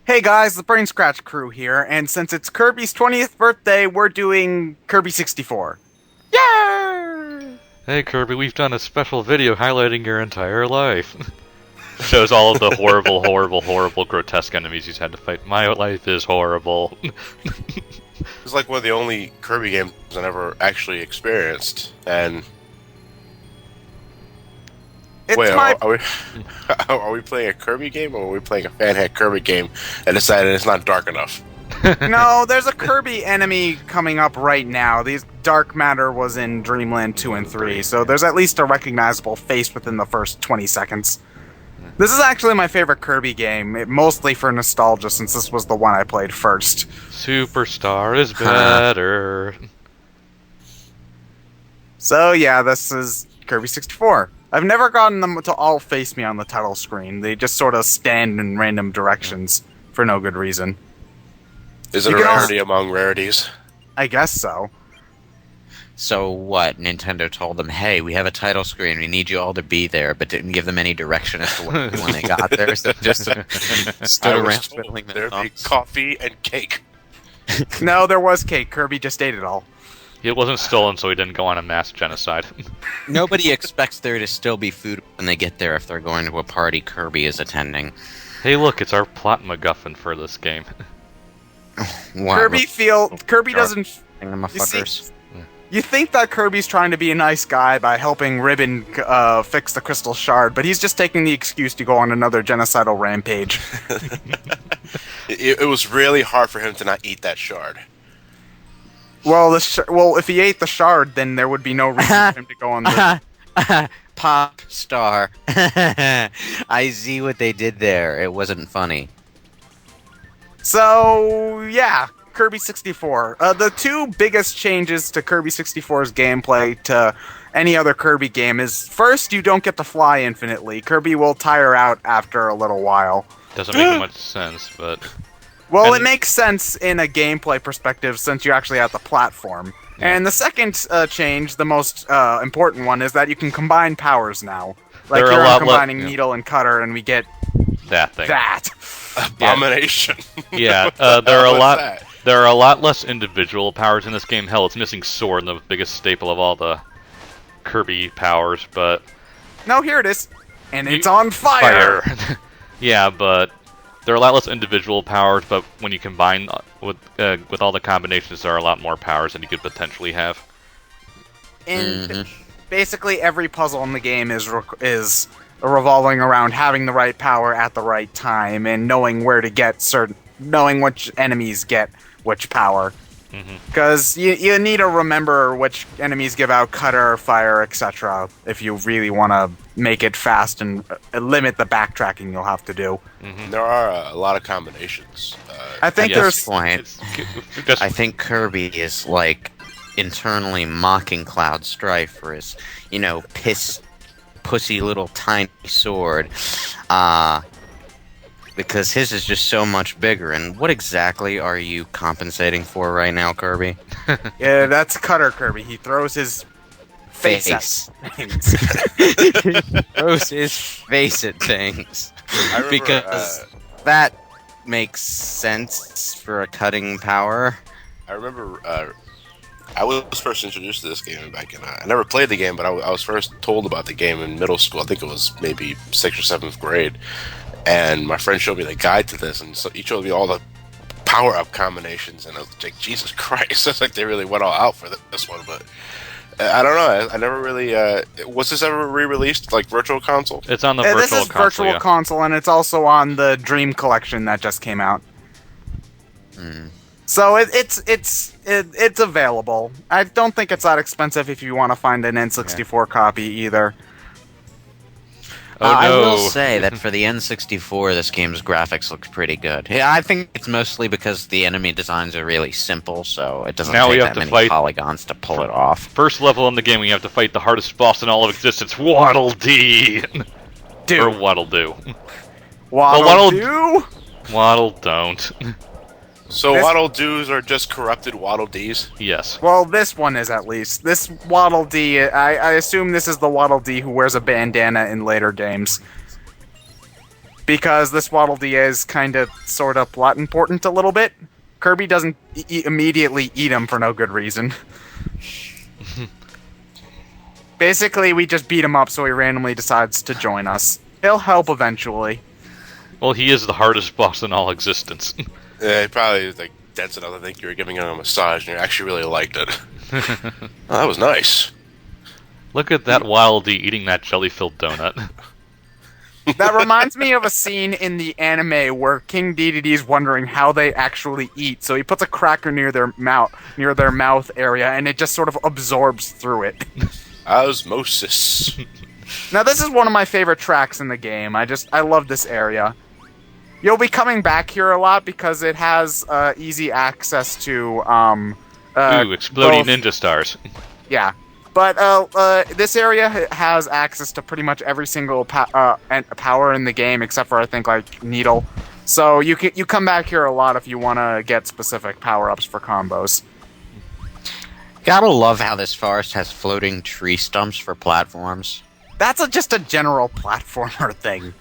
Hey guys, the Brain Scratch crew here, and since it's Kirby's 20th birthday, we're doing Kirby 64. Yay! Hey Kirby, we've done a special video highlighting your entire life. Shows all of the horrible, grotesque enemies he's had to fight. My life is horrible. It's like one of the only Kirby games I never actually experienced. And It's wait, my... are we playing a Kirby game, or are we playing a fan-hack Kirby game and decided it's not dark enough? No, there's a Kirby enemy coming up right now. These Dark Matter was in Dreamland 2 and 3, so there's at least a recognizable face within the first 20 seconds. This is actually my favorite Kirby game, mostly for nostalgia, since this was the one I played first. Superstar is better. So yeah, this is Kirby 64. I've never gotten them to all face me on the title screen. They just sort of stand in random directions for no good reason. Is it You a can also- rarity among rarities? I guess so. So what? Nintendo told them, "Hey, we have a title screen. We need you all to be there," but didn't give them any direction as to what when they got there. So just stood I around was told twiddling their there'd be thumbs. coffee and cake. No, there was cake. Kirby just ate it all. It wasn't stolen, so he didn't go on a mass genocide. Nobody expects there to still be food when they get there if they're going to a party Kirby is attending. Hey, look, it's our plot MacGuffin for this game. Wow, Kirby doesn't... motherfuckers. You think that Kirby's trying to be a nice guy by helping Ribbon fix the Crystal Shard, but he's just taking the excuse to go on another genocidal rampage. It was really hard for him to not eat that shard. Well, if he ate the shard, then there would be no reason for him to go on the... Pop star. I see what they did there. It wasn't funny. So, yeah, Kirby 64. The two biggest changes to Kirby 64's gameplay to any other Kirby game is, first, you don't get to fly infinitely. Kirby will tire out after a little while. Doesn't make much sense, but... Well, And- it makes sense in a gameplay perspective since you actually have the platform. Yeah. And the second change, the most important one, is that you can combine powers now. Like There are a you're lot combining yeah. Needle and Cutter, and we get that thing. that. Abomination. Yeah, What the there are hell a was lot. that? There are a lot less individual powers in this game. Hell, it's missing Sword, the biggest staple of all the Kirby powers. But No, here it is. And You- it's on fire! Yeah, but there are a lot less individual powers. But when you combine with all the combinations, there are a lot more powers than you could potentially have. And basically every puzzle in the game is revolving around having the right power at the right time and knowing where to get knowing which enemies get which power. Because you need to remember which enemies give out cutter, fire, etc. if you really want to make it fast and limit the backtracking you'll have to do. There are a lot of combinations. I think At there's... this point, Just, I think Kirby is like internally mocking Cloud Strife for his, pussy little tiny sword. Because his is just so much bigger. And what exactly are you compensating for right now, Kirby? Yeah, that's Cutter Kirby. He throws his face at things. Throws his face at things. I remember, Because that makes sense for a cutting power. I remember I was first introduced to this game back in... I never played the game, but I was first told about the game in middle school. I think it was maybe 6th or 7th grade. And my friend showed me the guide to this, and so he showed me all the power-up combinations, and I was like, Jesus Christ, it's like they really went all out for this one, but... I don't know, I never really... was this ever re-released, like Virtual Console? it's on the This virtual is console. Virtual Yeah. Console, and it's also on the Dream Collection that just came out. So it's available. I don't think it's that expensive if you want to find an N64 copy either. Oh, I no. will say that for the N64, this game's graphics look pretty good. Yeah, I think it's mostly because the enemy designs are really simple, so it doesn't Now we take have that to many fight- polygons to pull it off. First level in the game, we have to fight the hardest boss in all of existence, Waddle Dee. Or Waddle Do. Waddle Waddle- Doo? Waddle don't. So This- Waddle Doos are just corrupted Waddle Dees? Yes. Well, this one is at least. This Waddle Dee, I assume this is the Waddle Dee who wears a bandana in later games. because this Waddle Dee is kind of, sort of plot important a little bit. Kirby doesn't immediately eat him for no good reason. Basically, we just beat him up so he randomly decides to join us. He'll help eventually. Well, he is the hardest boss in all existence. Yeah, he probably like that's another thing. You were giving him a massage, and you actually really liked it. Oh, that was nice. Look at that Waddle Dee eating that jelly-filled donut. That reminds me of a scene in the anime where King Dedede's wondering how they actually eat, so he puts a cracker near their mouth area, and it just sort of absorbs through it. Osmosis. Now, this is one of my favorite tracks in the game. I love this area. You'll be coming back here a lot because it has easy access to exploding both, ninja stars. Yeah. But this area has access to pretty much every single power in the game, except for, I think, like, Needle. So you come back here a lot if you want to get specific power-ups for combos. Gotta love how this forest has floating tree stumps for platforms. That's just a general platformer thing.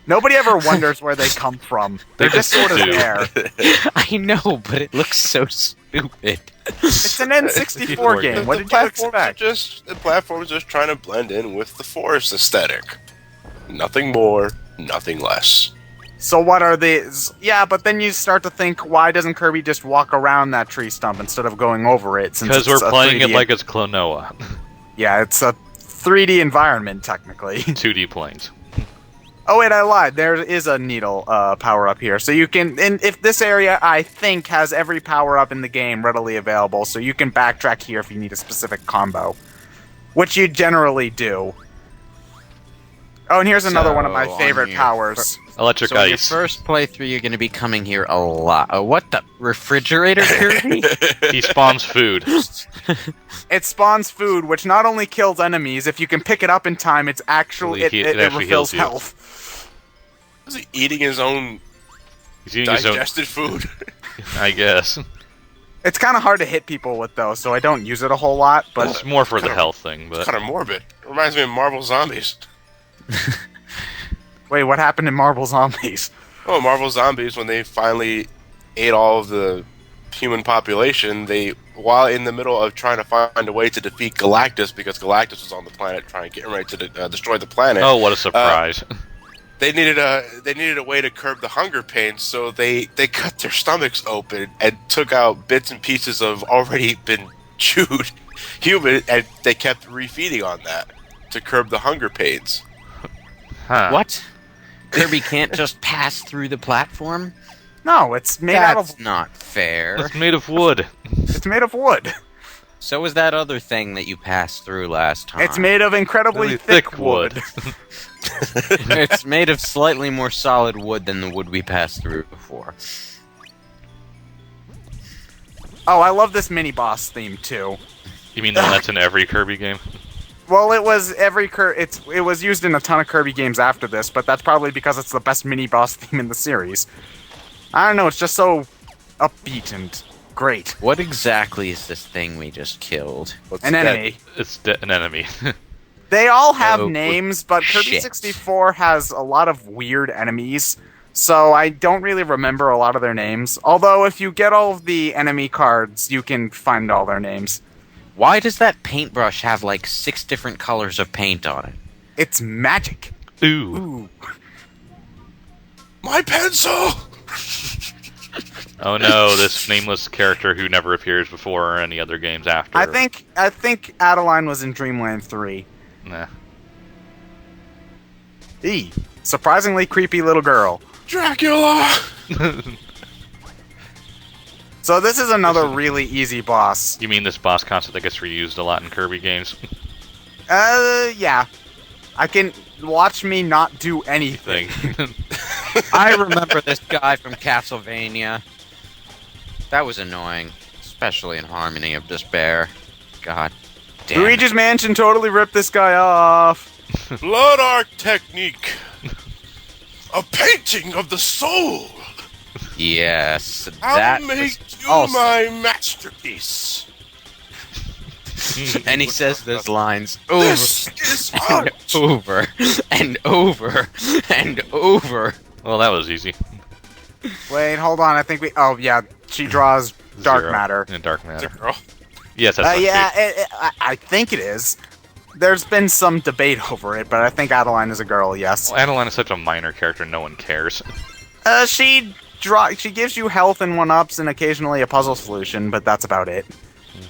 Nobody ever wonders where they come from. They're just sort of there. I know, but it looks so stupid. It's an N64 game. What did you expect? The platform's just trying to blend in with the forest aesthetic. Nothing more, nothing less. So what are these? Yeah, but then you start to think, why doesn't Kirby just walk around that tree stump instead of going over it? Because we're playing it like it's Klonoa. Yeah, it's a 3D environment, technically. 2D planes. Oh wait, I lied. There is a needle power up here, so you can. And if this area, I think, has every power up in the game readily available, so you can backtrack here if you need a specific combo, which you generally do. Oh, and here's another one of my favorite powers. Electric so ice. In your first playthrough, you're going to be coming here a lot. What the refrigerator, Kirby? He spawns food. It spawns food, which not only kills enemies. If you can pick it up in time, it's actually it actually refills heals you. health. Is he eating his own He's eating digested food? I guess. It's kind of hard to hit people with, though, so I don't use it a whole lot. But It's more for the health thing. But It's kind of morbid. It reminds me of Marvel Zombies. wait, what happened in Marvel Zombies? Oh, Marvel Zombies, when they finally ate all of the human population, while in the middle of trying to find a way to defeat Galactus, because Galactus was on the planet trying to get ready to destroy the planet. Oh, what a surprise! They needed a way to curb the hunger pains, so they cut their stomachs open and took out bits and pieces of already been chewed human, and they kept refeeding on that to curb the hunger pains. Huh. What? Kirby can't just pass through the platform? No, it's made out of. That's not fair. It's made of wood. It's made of wood. So was that other thing that you passed through last time. It's made of incredibly Really thick wood. It's made of slightly more solid wood than the wood we passed through before. Oh, I love this mini boss theme too. You mean that's in every Kirby game? Well, it was it was used in a ton of Kirby games after this, but that's probably because it's the best mini boss theme in the series. I don't know, it's just so upbeat and great. What exactly is this thing we just killed? An enemy. It's an enemy. They all have Oh, names, but Kirby shit. 64 has a lot of weird enemies, so I don't really remember a lot of their names. Although, if you get all of the enemy cards, you can find all their names. Why does that paintbrush have like 6 different colors of paint on it? It's magic. Ooh. Ooh. My pencil! Oh no, this nameless character who never appears before or any other games after. I think Adeline was in Dreamland 3. Nah. Surprisingly creepy little girl. Dracula! So this is another really easy boss. You mean this boss concept that gets reused a lot in Kirby games? Yeah. I can watch me not do anything. I remember this guy from Castlevania. That was annoying, especially in Harmony of Despair. God damn. Luigi's Mansion totally ripped this guy off. Blood art technique. A painting of the soul. Yes, I'll that make was you awesome. my masterpiece. And he says those lines over This is art. and over and over and over. Well, that was easy. Wait, hold on. I think we. Oh yeah, she draws dark 0. matter. Yeah, dark It's a matter. girl. Yes, that's Yeah, I think it is. There's been some debate over it, but I think Adeline is a girl. Yes. Well, Adeline is such a minor character, no one cares. She gives you health and 1-ups and occasionally a puzzle solution, but that's about it.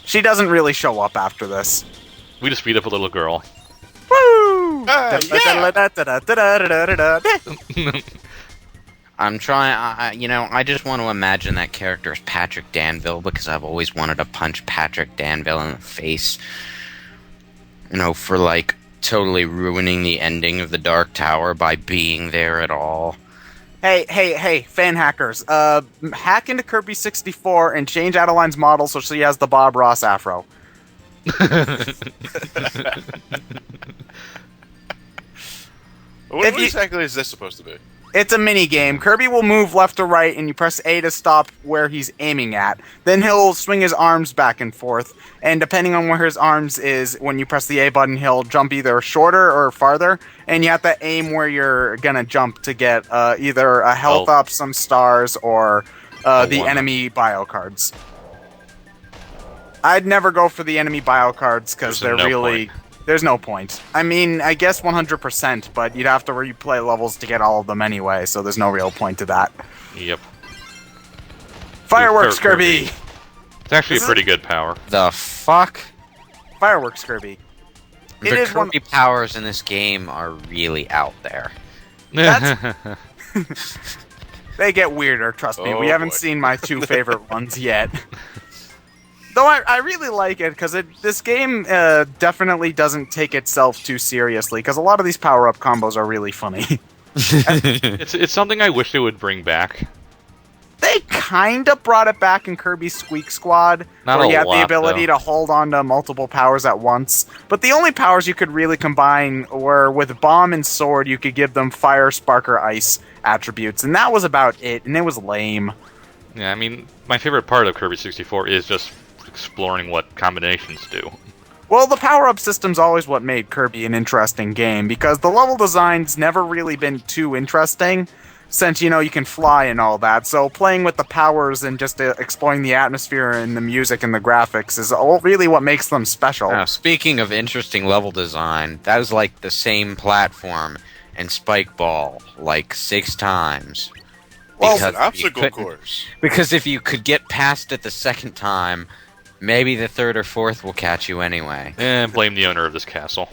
She doesn't really show up after this. We just beat up a little girl. Woo! Yeah. I'm trying. I just want to imagine that character as Patrick Danville because I've always wanted to punch Patrick Danville in the face. For like totally ruining the ending of the Dark Tower by being there at all. Hey, fan hackers! Hack into Kirby 64 and change Adeline's model so she has the Bob Ross afro. What exactly is this supposed to be? It's a mini game. Kirby will move left or right, and you press A to stop where he's aiming at. Then he'll swing his arms back and forth, and depending on where his arms is, when you press the A button, he'll jump either shorter or farther, and you have to aim where you're gonna jump to get either a health up, some stars, or the enemy bio cards. I'd never go for the enemy bio cards because they're really... There's no point. I mean, I guess 100%, but you'd have to replay levels to get all of them anyway, so there's no real point to that. Yep. Fireworks, Kirby! It's actually a pretty good power. The fuck? Fireworks, Kirby. The Kirby powers in this game are really out there. They get weirder, trust me. We haven't boy. seen my 2 favorite ones yet. Though I really like it, because this game definitely doesn't take itself too seriously, because a lot of these power-up combos are really funny. It's something I wish they would bring back. They kind of brought it back in Kirby Squeak Squad, Not where a you had the lot, ability though. to hold on to multiple powers at once. But the only powers you could really combine were with Bomb and Sword, you could give them Fire, Spark, or Ice attributes, and that was about it, and it was lame. Yeah, I mean, my favorite part of Kirby 64 is just exploring what combinations do. Well, the power-up system's always what made Kirby an interesting game, because the level design's never really been too interesting, since, you can fly and all that, so playing with the powers and just exploring the atmosphere and the music and the graphics is really what makes them special. Now, speaking of interesting level design, that was like the same platform in Spike Ball, like 6 times. Well, it's an obstacle course. Because if you could get past it the second time, maybe the third or fourth will catch you anyway. Blame the owner of this castle.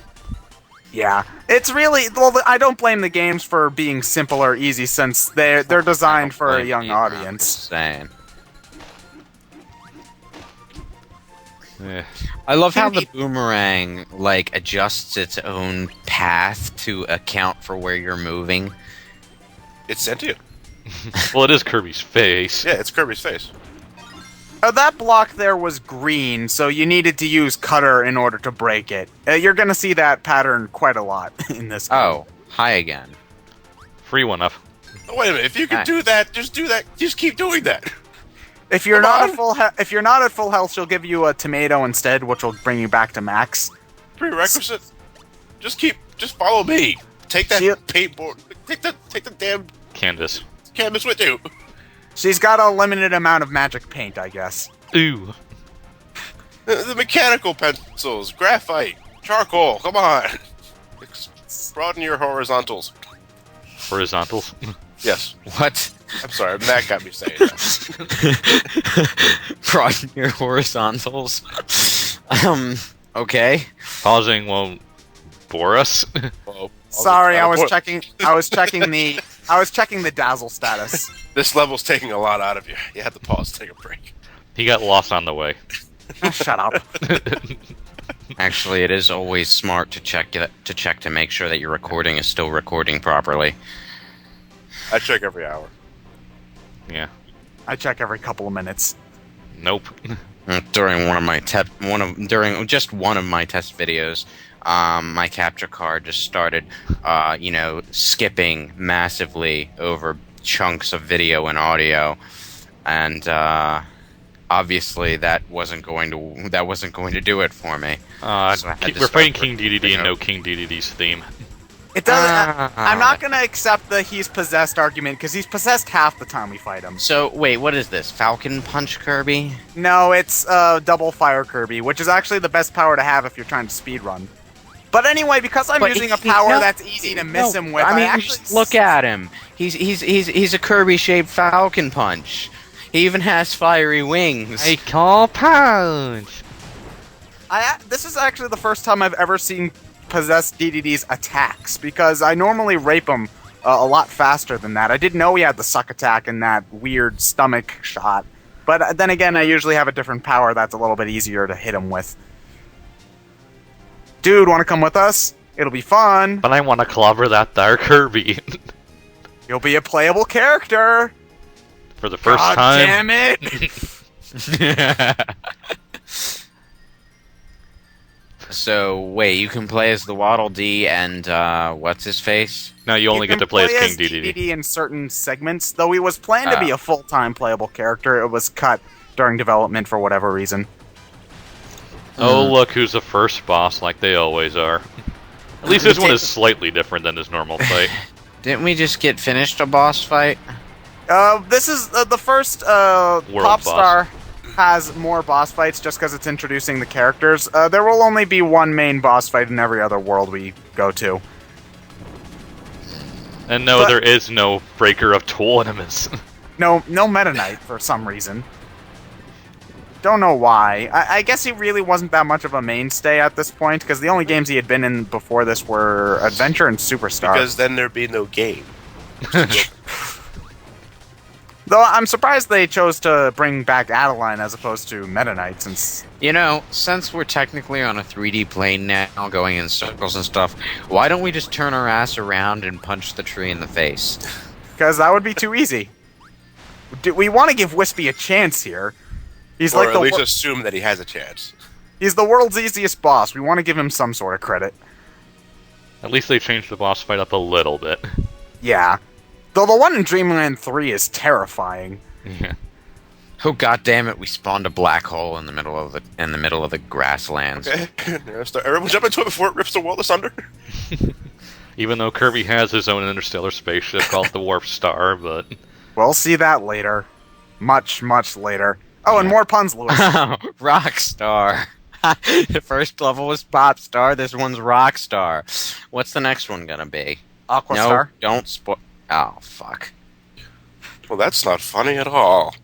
Yeah, it's really... Well, I don't blame the games for being simple or easy, since they're designed for a young audience. Saying. Eh. I love how the boomerang, adjusts its own path to account for where you're moving. It's sentient. Well, it is Kirby's face. Yeah, it's Kirby's face. That block there was green, so you needed to use Cutter in order to break it. You're gonna see that pattern quite a lot in this game. Oh, hi again. Free one up. Oh, wait a minute. If you can do that, just do that. Just keep doing that. If you're not at full health, she'll give you a tomato instead, which will bring you back to max. Prerequisite. Just follow me. Take that paintboard. Take the damn Canvas. canvas with you. She's got a limited amount of magic paint, I guess. Ooh. The mechanical pencils, graphite, charcoal. Come on. Broaden your horizontals. Horizontals. Yes. What? I'm sorry, Matt got me saying that. Broaden your horizontals. Okay. Pausing won't bore us. Well, Sorry, I was checking the dazzle status. This level's taking a lot out of you. You have to pause, take a break. He got lost on the way. Shut up. Actually, it is always smart to check to make sure that your recording is still recording properly. I check every hour. Yeah. I check every couple of minutes. Nope. During one of my test videos, my capture card just started, skipping massively over chunks of video and audio, and obviously that wasn't going to do it for me. So We're fighting King Dedede and no King Dedede's theme. It doesn't. I'm not gonna accept the he's possessed argument because he's possessed half the time we fight him. So wait, what is this? Falcon Punch Kirby? No, it's double fire Kirby, which is actually the best power to have if you're trying to speedrun. But anyway, because I'm using a power that's easy to miss him with, I mean, actually just look at him. He's a Kirby-shaped Falcon Punch. He even has fiery wings. I call punch. This is actually the first time I've ever seen possessed Dedede's attacks, because I normally rape him a lot faster than that. I didn't know he had the suck attack and that weird stomach shot. But then again, I usually have a different power that's a little bit easier to hit him with. Dude, want to come with us? It'll be fun. But I want to clobber that there Kirby. You'll be a playable character. For the first God time. Damn it! So wait, you can play as the Waddle Dee and what's his face? No, you only get to play as King Dedede. Dedede in certain segments, though he was planned to be a full-time playable character. It was cut during development for whatever reason. Oh, look who's the first boss, like they always are. At least this one is slightly different than his normal fight. Didn't we just get finished a boss fight? This is the first Popstar has more boss fights just because it's introducing the characters. There will only be one main boss fight in every other world we go to. And no, there is no breaker of tool enemies. No Meta Knight for some reason. Don't know why. I guess he really wasn't that much of a mainstay at this point, because the only games he had been in before this were Adventure and Superstar. Because then there'd be no game. Though I'm surprised they chose to bring back Adeline as opposed to Meta Knight, since... You know, since we're technically on a 3D plane now, going in circles and stuff, why don't we just turn our ass around and punch the tree in the face? Because that would be too easy. We want to give Whispy a chance here. He's or like at least assume that he has a chance. He's the world's easiest boss. We want to give him some sort of credit. At least they changed the boss fight up a little bit. Yeah. Though the one in Dreamland 3 is terrifying. Yeah. Oh goddammit, we spawned a black hole in the middle of the grasslands. Okay. Everyone jump into it before it rips the world asunder. Even though Kirby has his own interstellar spaceship called the Warp Star, but... We'll see that later. Much, much later. Oh, and more puns, Lewis. Rockstar. The first level was Popstar, this one's Rockstar. What's the next one gonna be? Aquastar. No, don't spoil... Oh, fuck. Well, that's not funny at all.